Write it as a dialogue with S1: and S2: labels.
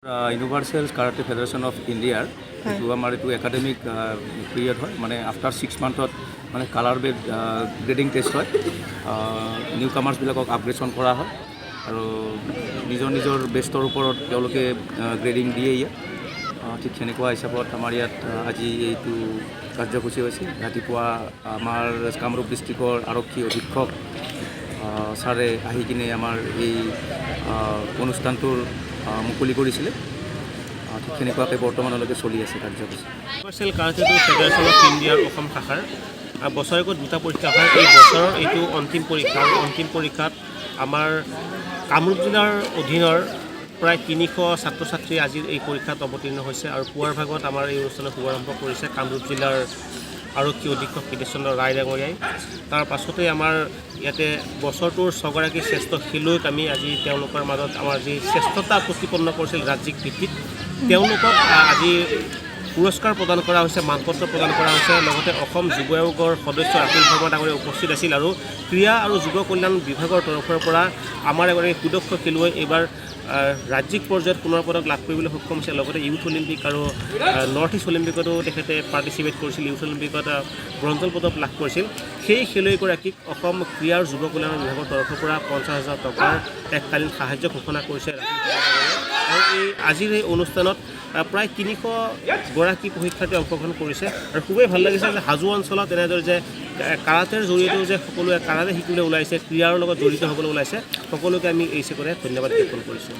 S1: Universal karate federation of ইণ্ডিয়াৰ এইটো আমাৰ এইটো একাডেমিক পিৰিয়ড হয় মানে আফটাৰ 6 মান্থত মানে কালাৰ গ্ৰেডিং টেষ্ট হয় নিউ কামাৰ্ছবিলাকক আপগ্ৰেডশ্যন কৰা হয় আৰু নিজৰ বেষ্টৰ ওপৰত তেওঁলোকে গ্ৰেডিং দিয়ে ইয়াত ঠিক সেনেকুৱা হিচাপত আমাৰ ইয়াত আজি এইটো কাৰ্যসূচী হৈছে ৰাতিপুৱা আমাৰ কামৰূপ ডিষ্ট্ৰিক্টৰ আৰক্ষী অধীক্ষক ছাৰে আহি কিনে আমাৰ এই অনুষ্ঠানটোৰ মুকলি কৰিছিলে ঠিক সেনেকুৱাকৈ বৰ্তমানলৈকে চলি আছে কাৰ্যসূচী
S2: ইউনিভাৰ্চেল কাৰাটে ফেডাৰেশ্যন অফ ইণ্ডিয়াৰ অসম শাখাৰ বছৰেকত দুটা পৰীক্ষা হয় এই বছৰৰ এইটো অন্তিম পৰীক্ষাত আমাৰ কামৰূপ জিলাৰ অধীনৰ প্ৰায় 300 ছাত্ৰ ছাত্ৰী আজিৰ এই পৰীক্ষাত অৱতীৰ্ণ হৈছে আৰু পুৱাৰ ভাগত আমাৰ এই অনুষ্ঠানৰ শুভাৰম্ভ কৰিছে কামৰূপ জিলাৰ আৰক্ষী অধীক্ষক কৃষ্ণচন্দ্ৰ ৰায় ডাঙৰীয়াই তাৰ পাছতে আমাৰ ইয়াতে বছৰটোৰ 6 গৰাকী শ্ৰেষ্ঠ খেলুৱৈক আমি আজি তেওঁলোকৰ মাজত আমাৰ যি শ্ৰেষ্ঠতা প্ৰতিপন্ন কৰিছিল ৰাজ্যিক ভিত্তিত তেওঁলোকক আজি পুৰস্কাৰ প্ৰদান কৰা হৈছে মানপত্ৰ প্ৰদান কৰা হৈছে লগতে অসম যুৱ আয়োগৰ সদস্য ৰাতুল শৰ্মা ডাঙৰীয়া উপস্থিত আছিল আৰু ক্ৰীড়া আৰু যুৱ কল্যাণ বিভাগৰ তৰফৰ পৰা আমাৰ এগৰাকী সুদক্ষ খেলুৱৈ এইবাৰ ৰাজ্যিক পৰ্যায়ত সোণৰ পদক লাভ কৰিবলৈ সক্ষম হৈছে লগতে ইউথ অলিম্পিক আৰু নৰ্থ ইষ্ট অলিম্পিকতো তেখেতে পাৰ্টিচিপেট কৰিছিল ইউথ অলিম্পিকত ব্ৰঞ্জৰ পদক লাভ কৰিছিল সেই খেলুৱৈগৰাকীক অসম ক্ৰীড়া আৰু যুৱ কল্যাণ বিভাগৰ তৰফৰ পৰা 50,000 টকাৰ এককালীন সাহায্য ঘোষণা কৰিছে আৰু এই আজিৰ এই অনুষ্ঠানত প্ৰায় 300 গৰাকী পৰীক্ষাৰ্থী অংশগ্ৰহণ কৰিছে আৰু খুবেই ভাল লাগিছে যে হাজো অঞ্চলত এনেদৰে যে কাৰাটেৰ জৰিয়তেও যে সকলোৱে কাৰাটে শিকিবলৈ ওলাইছে ক্ৰীড়াৰ লগত জড়িত হ'বলৈ ওলাইছে সকলোকে আমি এই চেকৰে ধন্যবাদ জ্ঞাপন কৰিছোঁ।